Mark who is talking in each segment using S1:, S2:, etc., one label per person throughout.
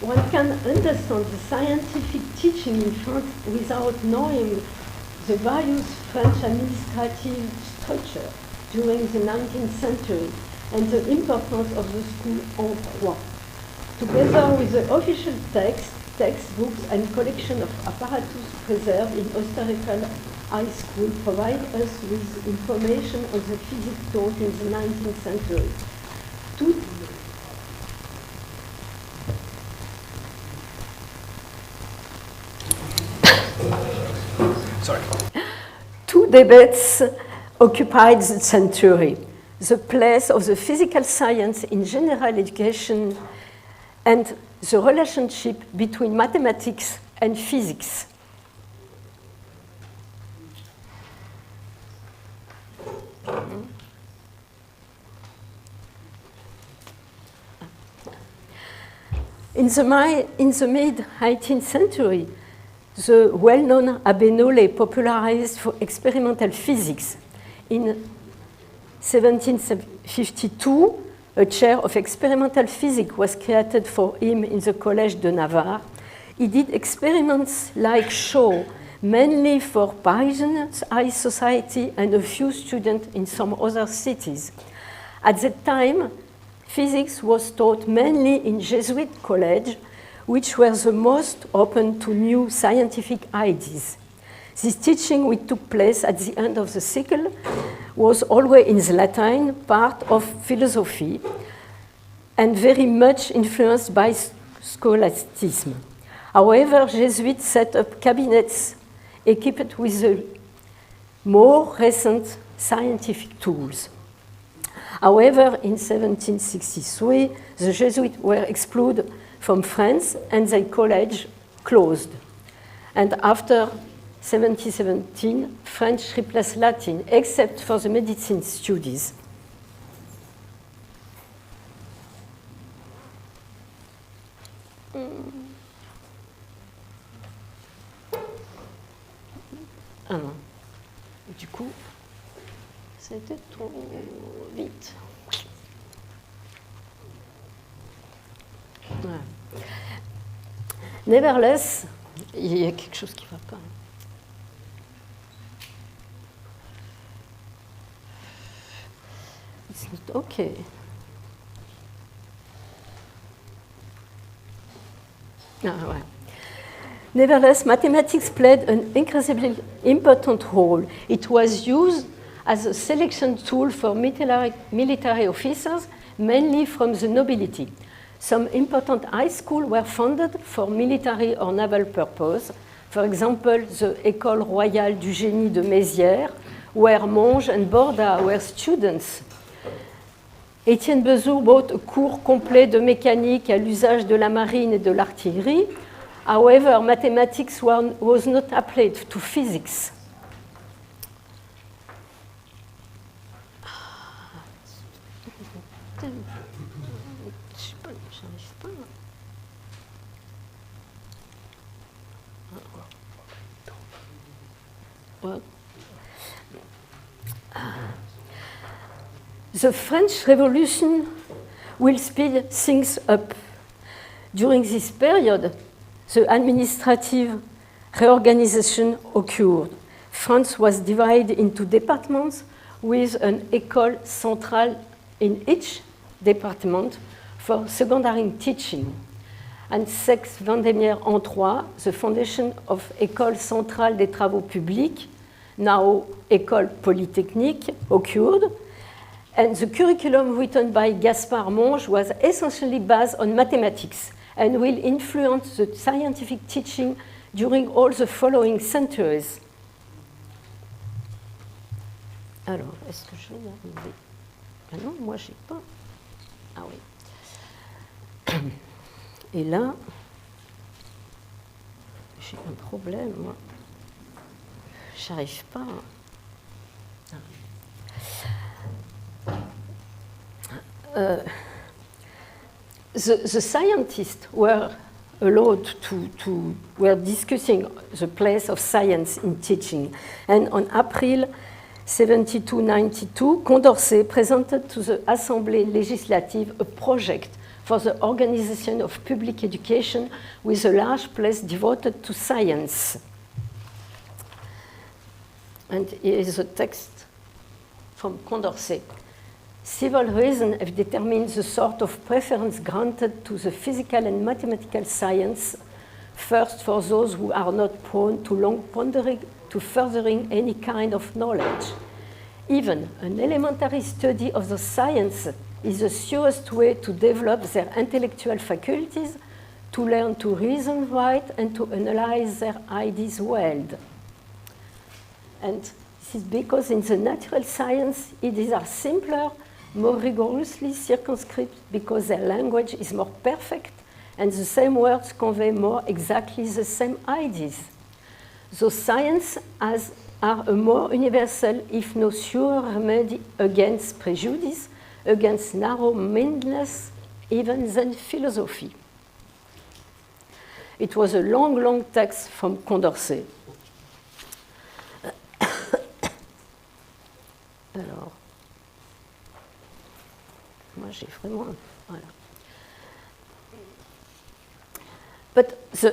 S1: one can understand the scientific teaching in France without knowing the various French administrative structure during the 19th century and the importance of the school en Troyes. Together with the official textbooks and collection of apparatus preserved in historical high school provide us with information on the physics taught in the 19th century. Two debates occupied the century: the place of the physical science in general education and the relationship between mathematics and physics. In the mid-18th century, the well-known Abbé Nollet popularized for experimental physics. In 1752, a chair of experimental physics was created for him in the Collège de Navarre. He did experiments like Shaw, mainly for Parisian high society and a few students in some other cities. At that time, physics was taught mainly in Jesuit college, which were the most open to new scientific ideas. This teaching, which took place at the end of the cycle, was always in the Latin part of philosophy and very much influenced by scholasticism. However, Jesuits set up cabinets equipped with the more recent scientific tools. However, in 1763, the Jesuits were excluded from France and their college closed. And after 1717, French replaced Latin, except for the medicine studies. Ah non. Du coup, c'était trop vite. Voilà. Nevertheless, il y a quelque chose qui ne va pas. It's not okay. Ah, ouais. Nevertheless, mathematics played an incredibly important role. It was used as a selection tool for military officers, mainly from the nobility. Some important high schools were founded for military or naval purpose. For example, the École royale du génie de Mézières, where Monge and Borda were students. Étienne Bezout bought a cours complet de mécanique à l'usage de la marine et de l'artillerie. However, mathematics was not applied to physics. The French Revolution will speed things up. During this period, the administrative reorganization occurred. France was divided into departments with an école centrale in each department for secondary teaching. And Sex Vendémiaire en Troyes, the foundation of École centrale des travaux publics, now École polytechnique, occurred. And the curriculum written by Gaspard Monge was essentially based on mathematics and will influence the scientific teaching during all the following centuries. Alors, est-ce que je vais y arriver? Ah non, moi, je n'ai pas. Ah oui. Et là, j'ai un problème, moi. Je n'arrive pas. The scientists were allowed were discussing the place of science in teaching. And on April 72-92, Condorcet presented to the Assemblée législative a project for the organization of public education with a large place devoted to science. And here is a text from Condorcet. Several reasons have determined the sort of preference granted to the physical and mathematical science, first for those who are not prone to long pondering, to furthering any kind of knowledge. Even an elementary study of the science is the surest way to develop their intellectual faculties, to learn to reason right, and to analyze their ideas well. And this is because in the natural science, ideas are simpler, more rigorously circumscribed, because their language is more perfect, and the same words convey more exactly the same ideas. Those science are a more universal, if no surer remedy against prejudice, against narrow-mindedness, even than philosophy. It was a long, long text from Condorcet. Alors, moi j'ai vraiment... Voilà. But the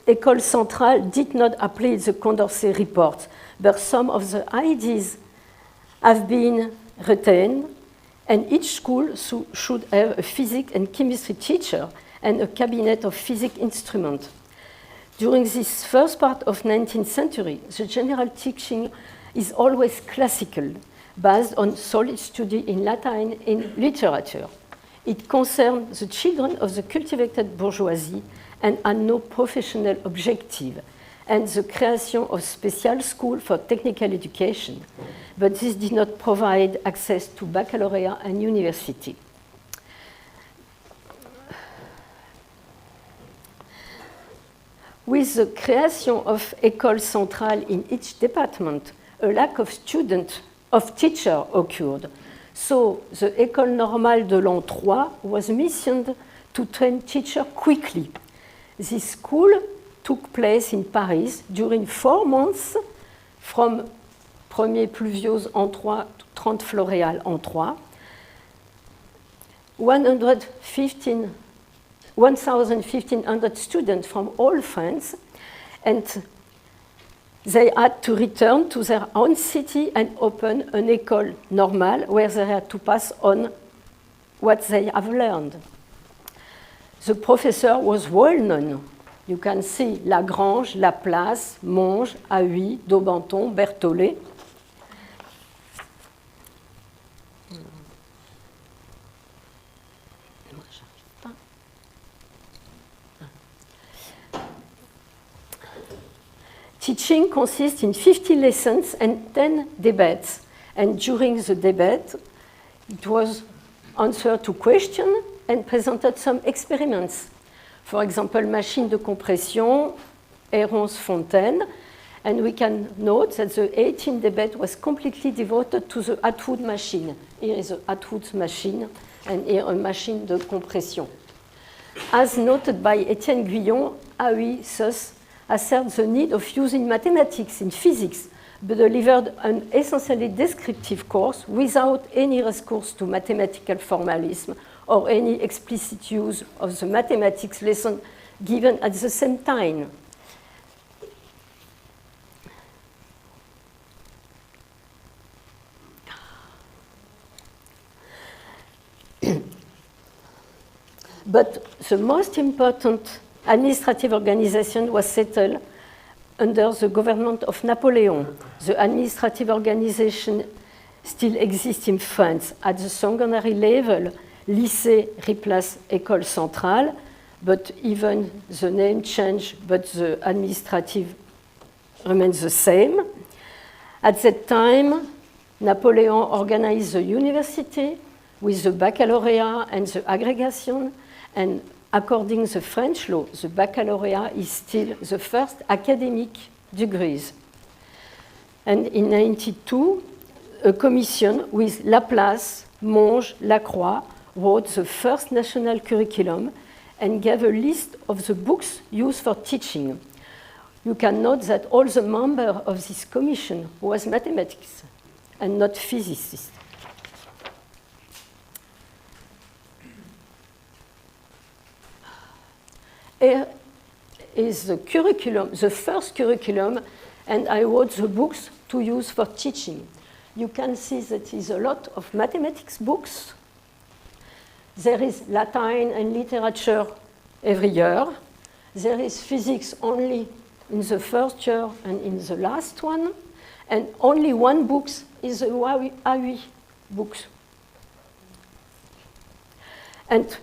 S1: École Centrale did not apply the Condorcet report, but some of the ideas have been retained, and each school should have a physics and chemistry teacher and a cabinet of physics instruments. During this first part of 19th century, the general teaching is always classical, based on solid study in Latin in literature. It concerns the children of the cultivated bourgeoisie and had no professional objective, and the creation of special school for technical education. But this did not provide access to baccalaureate and university. With the creation of École Centrale in each department, a lack of teacher occurred. So the École Normale de l'an 3 was missioned to train teachers quickly. This school took place in Paris during 4 months, from 1er Pluviose en 3 to 30 Floréal en 3. 1,500 students from all France, and they had to return to their own city and open an école normale where they had to pass on what they have learned. The professor was well known. You can see Lagrange, Laplace, Monge, Huy, Daubenton, Berthollet. Teaching consists in 50 lessons and 10 debates. And during the debate, it was answered to questions and presented some experiments. For example, machine de compression, Héron-Fontaine. And we can note that the 18th debate was completely devoted to the Atwood machine. Here is an Atwood machine, and here a machine de compression. As noted by Étienne Guyon, Huy thus asserts the need of using mathematics in physics, but delivered an essentially descriptive course without any recourse to mathematical formalism or any explicit use of the mathematics lesson given at the same time. But the most important administrative organization was settled under the government of Napoleon. The administrative organization still exists in France. At the secondary level, lycée replace École Centrale, but even the name changed, but the administrative remains the same. At that time, Napoleon organized the university with the baccalaureate and the aggregation, and according to the French law, the baccalaureate is still the first academic degrees. And in 1992, a commission with Laplace, Monge, Lacroix wrote the first national curriculum and gave a list of the books used for teaching. You can note that all the members of this commission was mathematics and not physicists. here is the curriculum, the first curriculum, and I wrote the books to use for teaching. You can see that there is a lot of mathematics books. There is Latin and literature every year. There is physics only in the first year and in the last one. And only one book is the Haüy books. And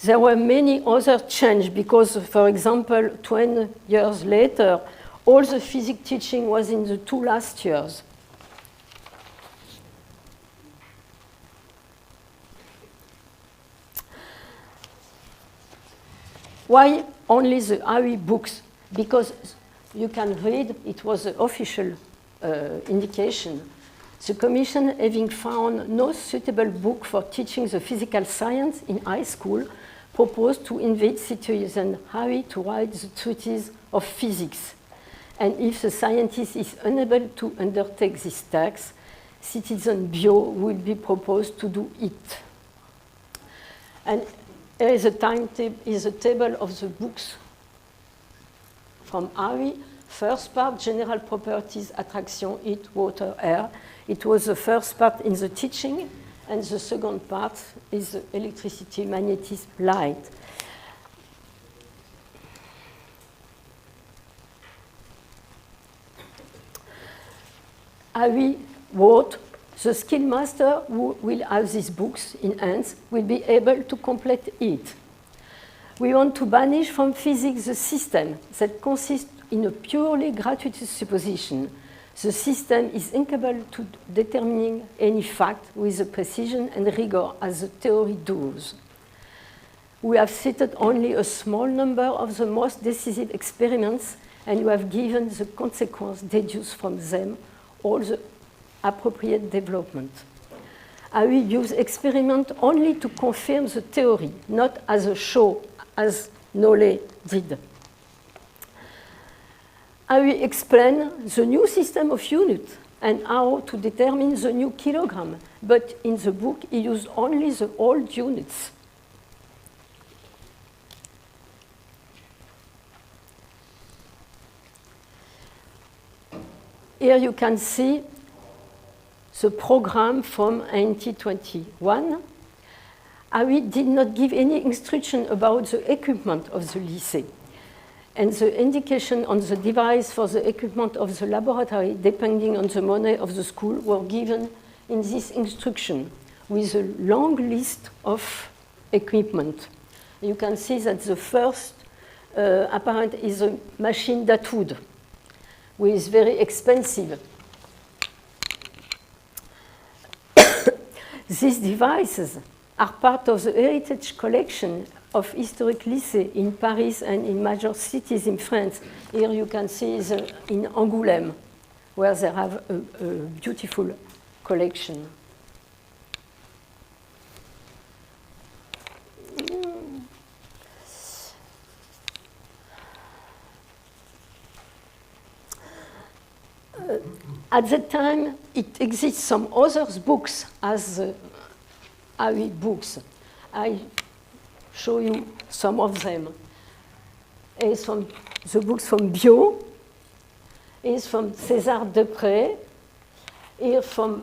S1: there were many other changes because, for example, 20 years later, all the physics teaching was in the 2 last years. Why only the Haüy books? Because you can read, it was the official indication. The Commission, having found no suitable book for teaching the physical science in high school, proposed to invite citizen Haüy to write the treatise of physics. And if the scientist is unable to undertake this task, citizen Biot will be proposed to do it. And here is a table of the books from Haüy. First part, general properties, attraction, heat, water, air. It was the first part in the teaching, and the second part is electricity, magnetism, light. Haüy wrote, the skill master who will have these books in hands will be able to complete it. We want to banish from physics the system that consists in a purely gratuitous supposition. The system is incapable to determining any fact with the precision and rigor as the theory does. We have cited only a small number of the most decisive experiments, and you have given the consequence deduced from them all the appropriate development. Haüy used experiment only to confirm the theory, not as a show, as Nollet did. Haüy explained the new system of units and how to determine the new kilogram, but in the book he used only the old units. Here you can see the program from 1921. Haüy did not give any instruction about the equipment of the lycée. And the indication on the device for the equipment of the laboratory, depending on the money of the school, were given in this instruction with a long list of equipment. You can see that the first apparent is a machine d'Atout, which is very expensive. These devices are part of the heritage collection of historic lycées in Paris and in major cities in France. Here you can see in Angoulême, where they have a beautiful collection. At that time, it exists some other books as Haüy books. I show you some of them. It's from the books from Biot, it's from César Depré, here from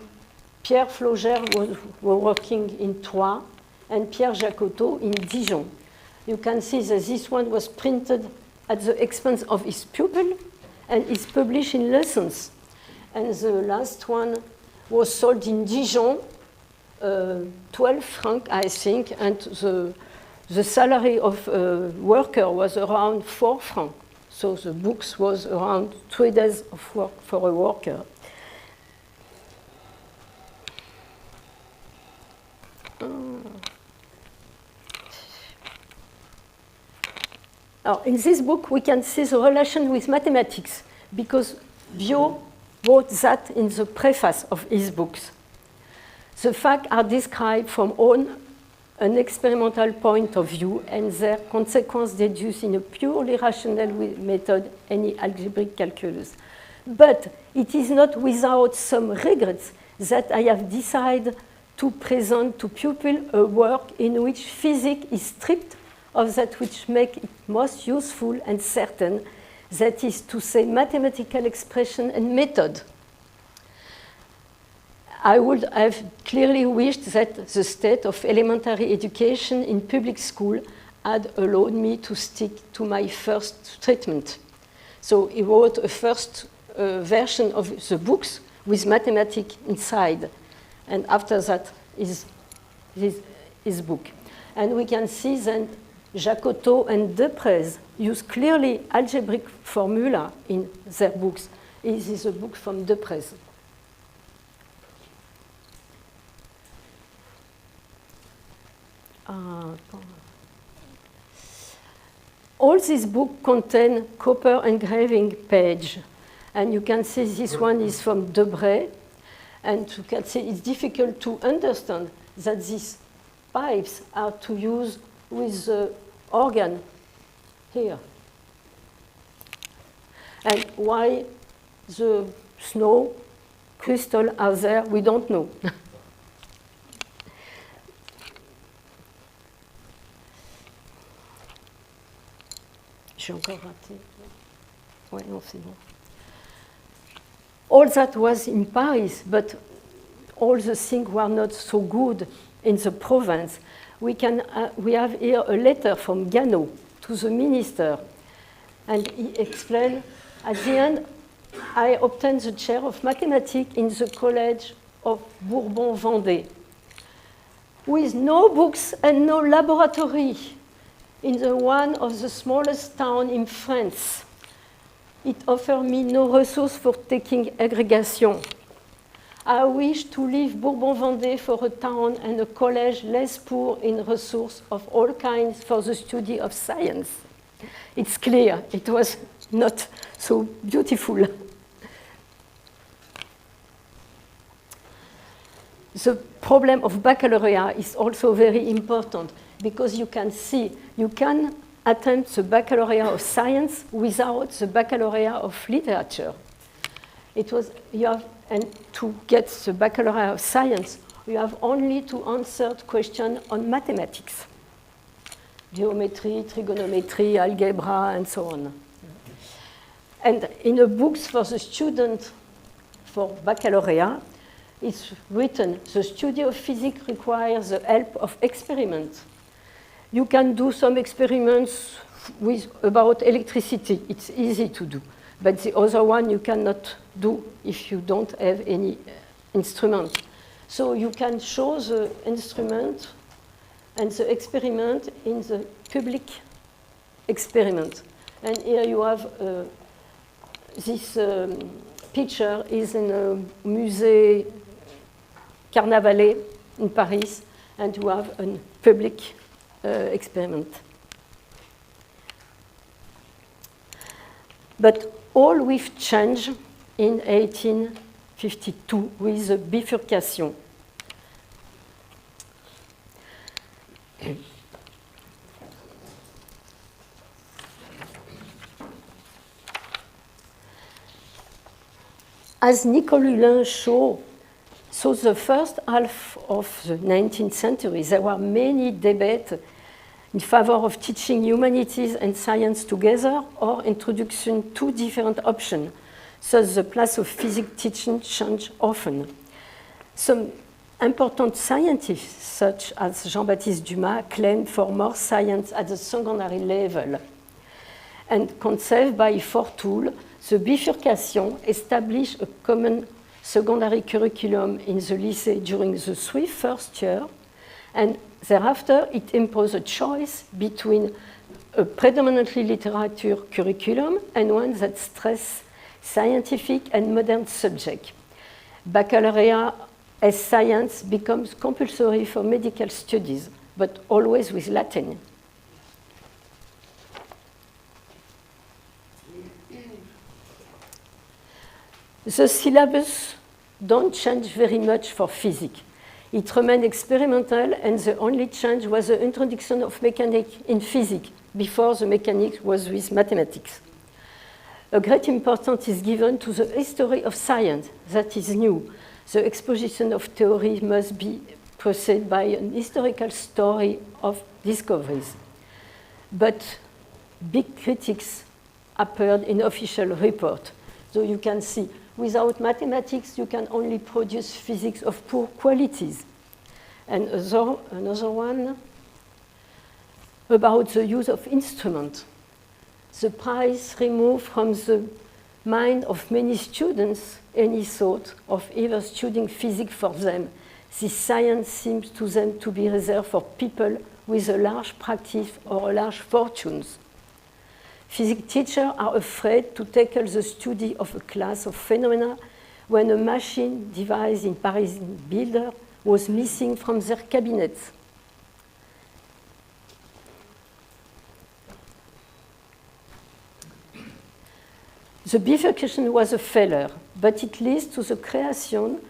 S1: Pierre Flauger was working in Troyes, and Pierre Jacotot in Dijon. You can see that this one was printed at the expense of his pupil and is published in lessons. And the last one was sold in Dijon, 12 francs, I think, and the salary of a worker was around 4 francs. So the books was around 3 days of work for a worker. Now, in this book, we can see the relation with mathematics, because Biot wrote that in the preface of his books. The facts are described from an experimental point of view, and their consequences deduced in a purely rational method, any algebraic calculus. But it is not without some regrets that I have decided to present to pupils a work in which physics is stripped of that which makes it most useful and certain, that is to say, mathematical expression and method. I would have clearly wished that the state of elementary education in public school had allowed me to stick to my first treatment. So he wrote a first version of the books with mathematics inside, and after that is his book. And we can see that Jacotot and Deprez use clearly algebraic formula in their books. This is a book from Deprez. All these books contain copper engraving page, and you can see this one is from Debré, and you can see it's difficult to understand that these pipes are to use with the organ here. And why the snow crystal are there, we don't know. J'ai encore raté. Ouais, non, c'est bon. All that was in Paris, but all the things were not so good in the province. We have here a letter from Ganot to the minister, and he explained, at the end, I obtained the chair of mathematics in the College of Bourbon-Vendée, with no books and no laboratory, in the one of the smallest town in France. It offered me no resource for taking aggregation. I wish to leave Bourbon-Vendée for a town and a college less poor in resources of all kinds for the study of science. It's clear, it was not so beautiful. The problem of baccalaureate is also very important, because you can see, you can attempt the baccalaureate of science without the baccalaureate of literature. It was, you have, and to get the baccalaureate of science, you have only to answer questions on mathematics, geometry, trigonometry, algebra, and so on. And in the books for the student for baccalaureate, it's written, the study of physics requires the help of experiment. You can do some experiments about electricity. It's easy to do. But the other one you cannot do if you don't have any instrument. So you can show the instrument and the experiment in the public experiment. And here you have this picture is in a Musée Carnavalet in Paris, and you have a public experiment. But all we've changed in 1852 with the bifurcation. As Nicole Hulin showed, so the first half of the 19th century, there were many debates in favor of teaching humanities and science together or introducing two different options. Thus, the place of physics teaching changed often. Some important scientists, such as Jean-Baptiste Dumas, claimed for more science at the secondary level. And conceived by Fortoul, the bifurcation established a common secondary curriculum in the lycée during the 3 first years, and thereafter it imposed a choice between a predominantly literature curriculum and one that stressed scientific and modern subjects. Baccalaureate as science becomes compulsory for medical studies, but always with Latin. The syllabus don't change very much for physics. It remained experimental, and the only change was the introduction of mechanics in physics. Before, the mechanics was with mathematics. A great importance is given to the history of science. That is new. The exposition of theory must be preceded by an historical story of discoveries. But big critics appeared in official report. So you can see, without mathematics, you can only produce physics of poor qualities. And another one about the use of instruments. The prize removed from the mind of many students any thought of ever studying physics for them. This science seems to them to be reserved for people with a large practice or a large fortunes. Physics teachers are afraid to tackle the study of a class of phenomena when a machine devised in Parisian builder was missing from their cabinets. The bifurcation was a failure, but it leads to the creation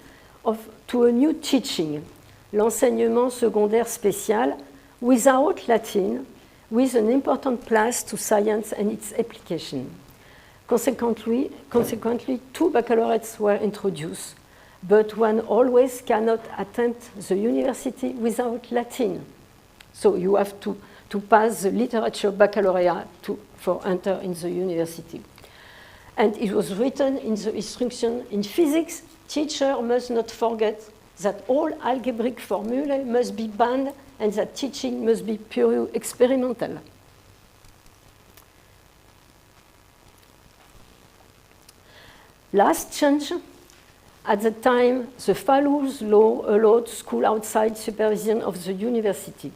S1: to a new teaching, l'enseignement secondaire spécial, without Latin, with an important place to science and its application. Consequently, two baccalaureates were introduced, but one always cannot attempt the university without Latin. So you have to pass the literature baccalaureate for enter in the university. And it was written in the instruction in physics, teacher must not forget that all algebraic formulae must be banned and that teaching must be purely experimental. Last change, at the time, the Fallow's law allowed school outside supervision of the university.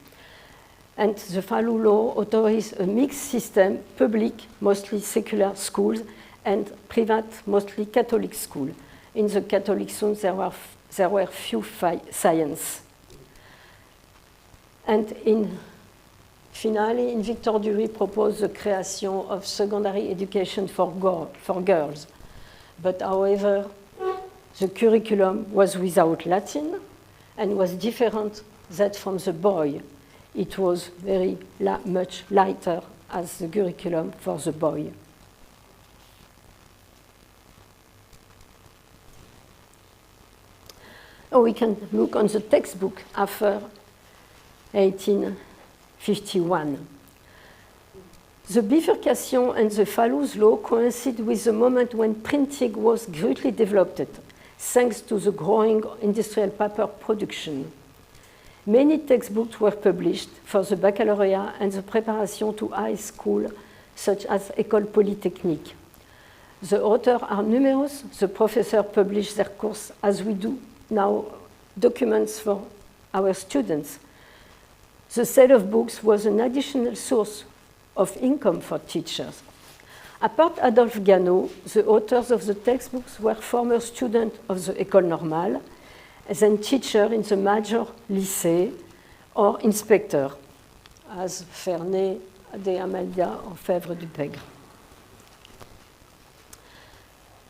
S1: And the Fallow law authorized a mixed system, public, mostly secular schools, and private, mostly Catholic school. In the Catholic schools, there were few science. And finally, Victor Duruy proposed the creation of secondary education for girls. But however, the curriculum was without Latin and was different than from the boy. It was very much lighter as the curriculum for the boy. Oh, we can look on the textbook after 1851. The bifurcation and the Fallow's law coincide with the moment when printing was greatly developed, thanks to the growing industrial paper production. Many textbooks were published for the baccalaureate and the preparation to high school, such as École Polytechnique. The authors are numerous. The professors publish their course as we do now documents for our students. The sale of books was an additional source of income for teachers. Apart Adolphe Ganot, the authors of the textbooks were former students of the École Normale, then teachers in the major lycée or inspector, as Fernet, de Amaldia, or Fèvre du Pègre.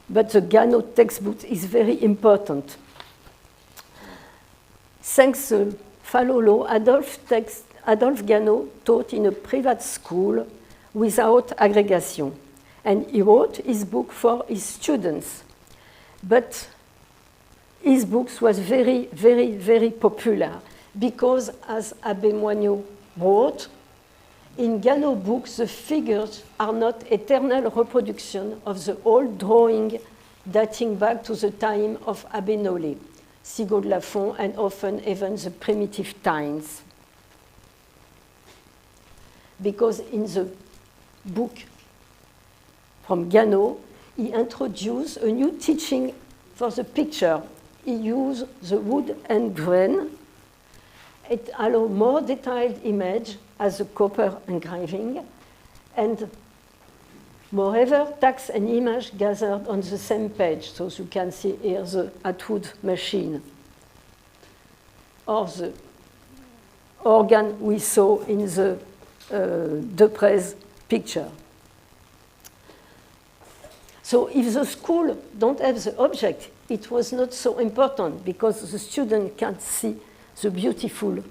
S1: But the Ganot textbook is very important. Thanks to the Fallow law, Adolphe Ganot taught in a private school without aggregation, and he wrote his book for his students. But his books was very, very, very popular because, as Abbé Moignot wrote, in Ganot books, the figures are not eternal reproduction of the old drawing dating back to the time of Abbé Nollet, Sigaud de la Font, and often even the primitive times. Because in the book from Ganot, he introduced a new teaching for the picture. He used the wood and grain. It allows more detailed image as a copper engraving, and moreover, text and image gathered on the same page. So you can see here the Atwood machine, or the organ we saw in the Deprez picture. So if the school don't have the object, it was not so important because the student can't see the beautiful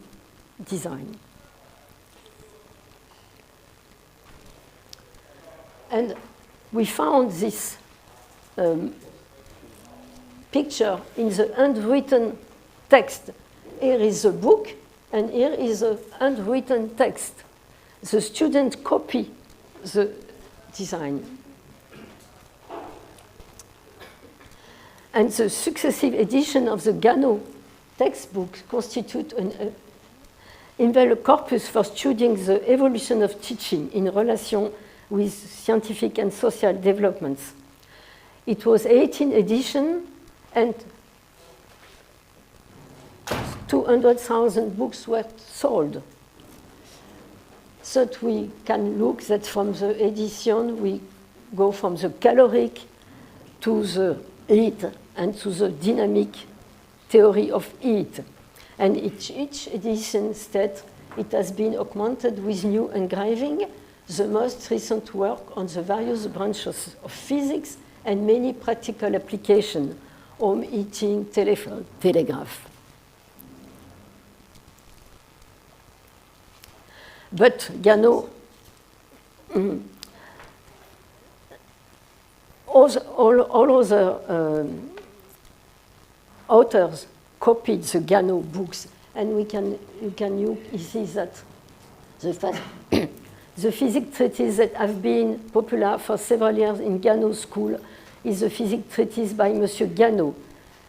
S1: design. And we found this picture in the handwritten text. Here is the book, and here is the handwritten text. The student copy the design. And the successive edition of the Gano textbook constitute an envelope corpus for studying the evolution of teaching in relation with scientific and social developments. It was 18 editions and 200,000 books were sold. So we can look that from the edition we go from the caloric to the heat and to the dynamic theory of heat. And each edition states it has been augmented with new engraving, the most recent work on the various branches of physics and many practical applications, home heating, telephone, telegraph. But Gano, all other authors copied the Gano books, and you can see that the physics treatise that have been popular for several years in Gano school is the physics treatise by Monsieur Gano,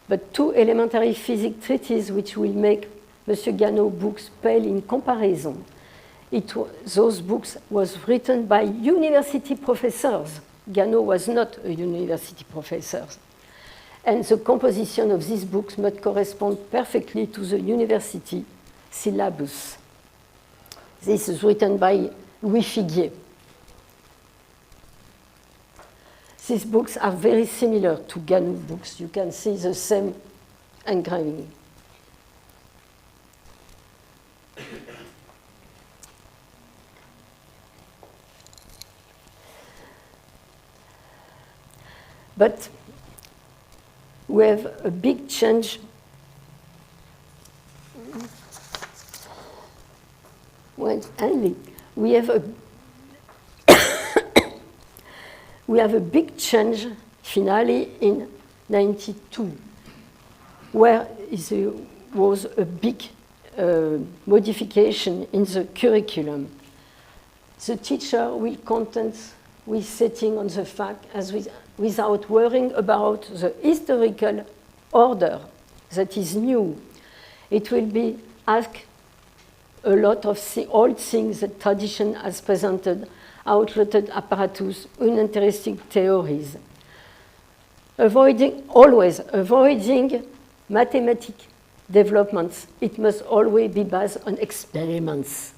S1: but two elementary physics treatises which will make Monsieur Gano books pale in comparison. Those books was written by university professors. Gano was not a university professor. And the composition of these books must correspond perfectly to the university syllabus. This is written by Louis Figuier. These books are very similar to Gano books. You can see the same engraving. But we have a big change. Well, only we have a big change finally in '92, where there was a big modification in the curriculum. The teacher will content with setting on the fact without worrying about the historical order that is new. It will be asked a lot of the old things that tradition has presented, outdated apparatus, uninteresting theories. Always avoiding mathematic developments. It must always be based on experiments.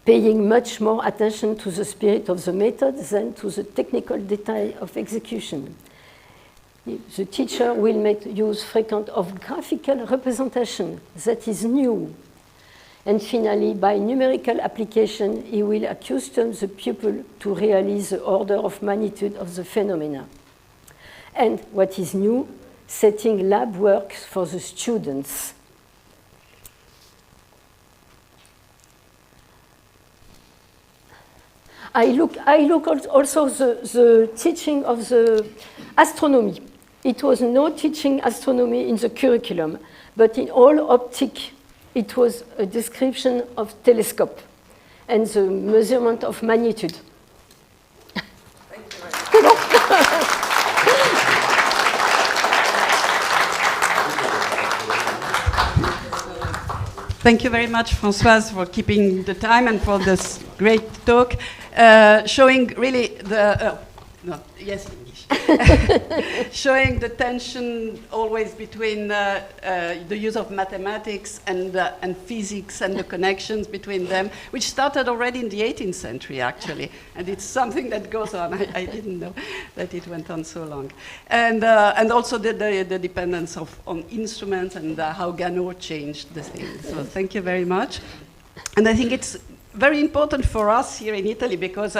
S1: Paying much more attention to the spirit of the method than to the technical detail of execution. The teacher will make use frequent of graphical representation that is new. And finally, by numerical application, he will accustom the pupil to realize the order of magnitude of the phenomena. And what is new, setting lab works for the students. I look also the teaching of the astronomy. It was no teaching astronomy in the curriculum, but in all optic, it was a description of telescope and the measurement of magnitude. Thank you.
S2: Thank you very much, Françoise, for keeping the time and for this great talk, showing really the showing the tension always between the use of mathematics and physics and the connections between them, which started already in the 18th century, actually. And it's something that goes on. I didn't know that it went on so long. And also the dependence on instruments and how Gano changed the thing. So thank you very much. And I think it's very important for us here in Italy because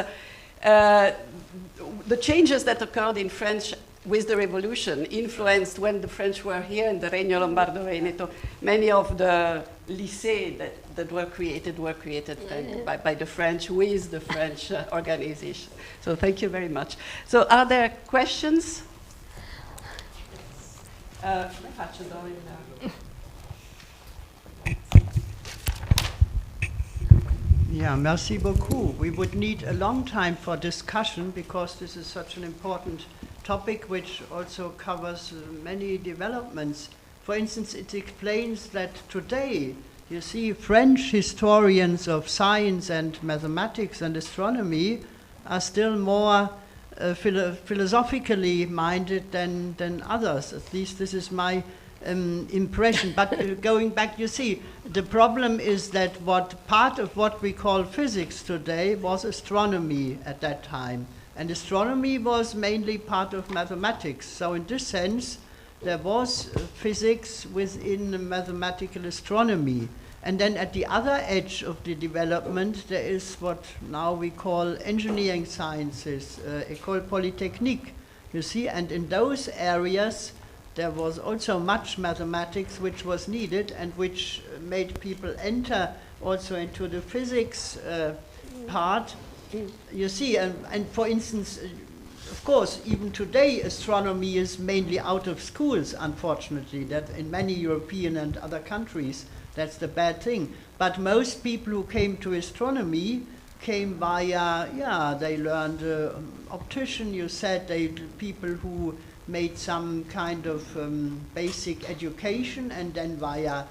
S2: the changes that occurred in French with the revolution influenced when the French were here in the Regno Lombardo Veneto. Many of the lycées that were created by the French with the French organization. So thank you very much. So are there questions come faccio do il...
S3: Yeah, merci beaucoup. We would need a long time for discussion because this is such an important topic which also covers many developments. For instance, it explains that today, you see, French historians of science and mathematics and astronomy are still more philosophically minded than others. At least this is my impression. But going back, you see, the problem is that part of what we call physics today was astronomy at that time. And astronomy was mainly part of mathematics. So in this sense, there was physics within mathematical astronomy. And then at the other edge of the development, there is what now we call engineering sciences, École Polytechnique, you see, and in those areas, there was also much mathematics which was needed and which made people enter also into the physics part. You see, and for instance, of course, even today, astronomy is mainly out of schools, unfortunately, that in many European and other countries, that's the bad thing. But most people who came to astronomy came via, they learned optician, you said, people who made some kind of basic education, and then via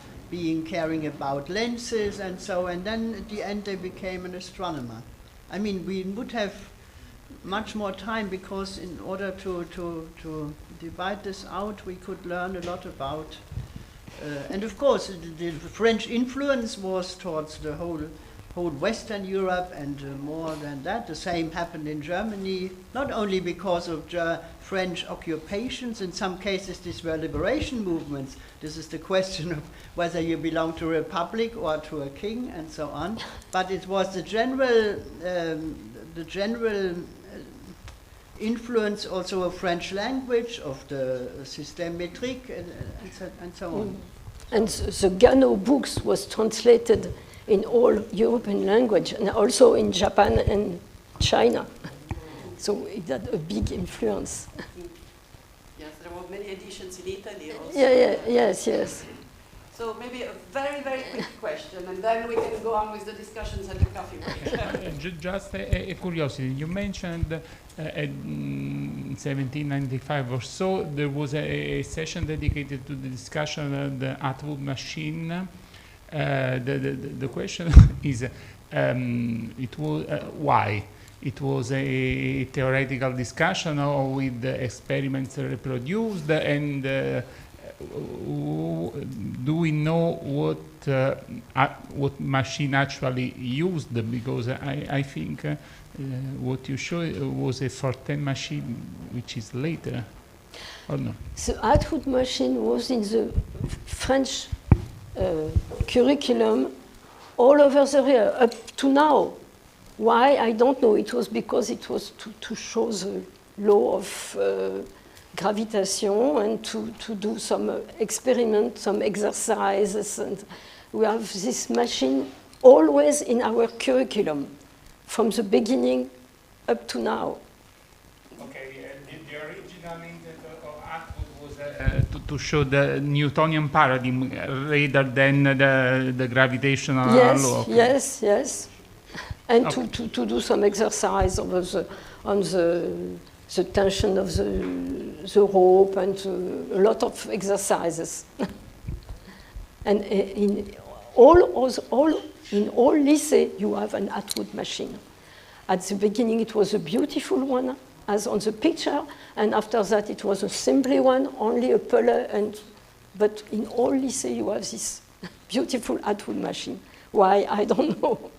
S3: caring about lenses and so, and then at the end they became an astronomer. I mean, we would have much more time because in order to divide this out, we could learn a lot about, and of course the French influence was towards the whole Western Europe, and more than that, the same happened in Germany, not only because of French occupations, in some cases these were liberation movements. This is the question of whether you belong to a republic or to a king and so on, but it was the general influence also of French language, of the système métrique and so on.
S1: And the Gano books was translated in all European language, and also in Japan and China. So it had a big influence.
S2: Yes, there were many editions in Italy also.
S1: Yes.
S2: So maybe a very, very quick question, and then we can go on with the discussions at the coffee break.
S4: Just a curiosity. You mentioned in 1795 or so, there was a session dedicated to the discussion of the Atwood machine. The question is, it was why? It was a theoretical discussion or with experiments reproduced, and do we know what machine actually used? Because I think what you showed was a Fortin machine, which is later, or no?
S1: The Atwood machine was in the French curriculum all over the year, up to now. Why? I don't know. It was because it was to show the law of gravitation and to do some experiments, some exercises. And we have this machine always in our curriculum, from the beginning up to now.
S4: Okay, the original intent of Atwood was to show the Newtonian paradigm rather than the gravitational law. Okay.
S1: Yes. And okay. to do some exercise on the tension of the rope, and a lot of exercises. And in all lycée, you have an Atwood machine. At the beginning, it was a beautiful one, as on the picture, and after that, it was a simple one, only a puller. But in all lycée, you have this beautiful Atwood machine. Why? I don't know.